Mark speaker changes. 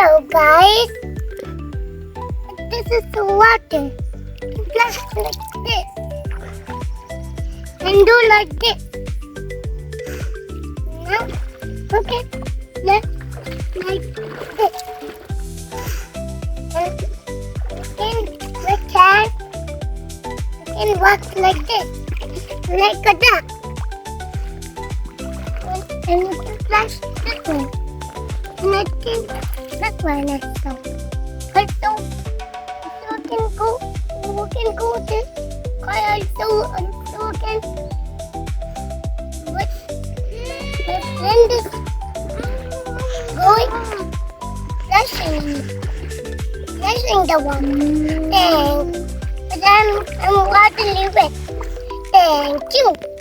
Speaker 1: Hello guys, this is the water. Flash like this and do like this. Now, okay, left like this. And in the can, you can walk like this, like a duck. And you can flash this way. And I can that one also. Also, you can go this car also can. But my friend is going flashing the one. Thanks. But I'm water limit. Thank you.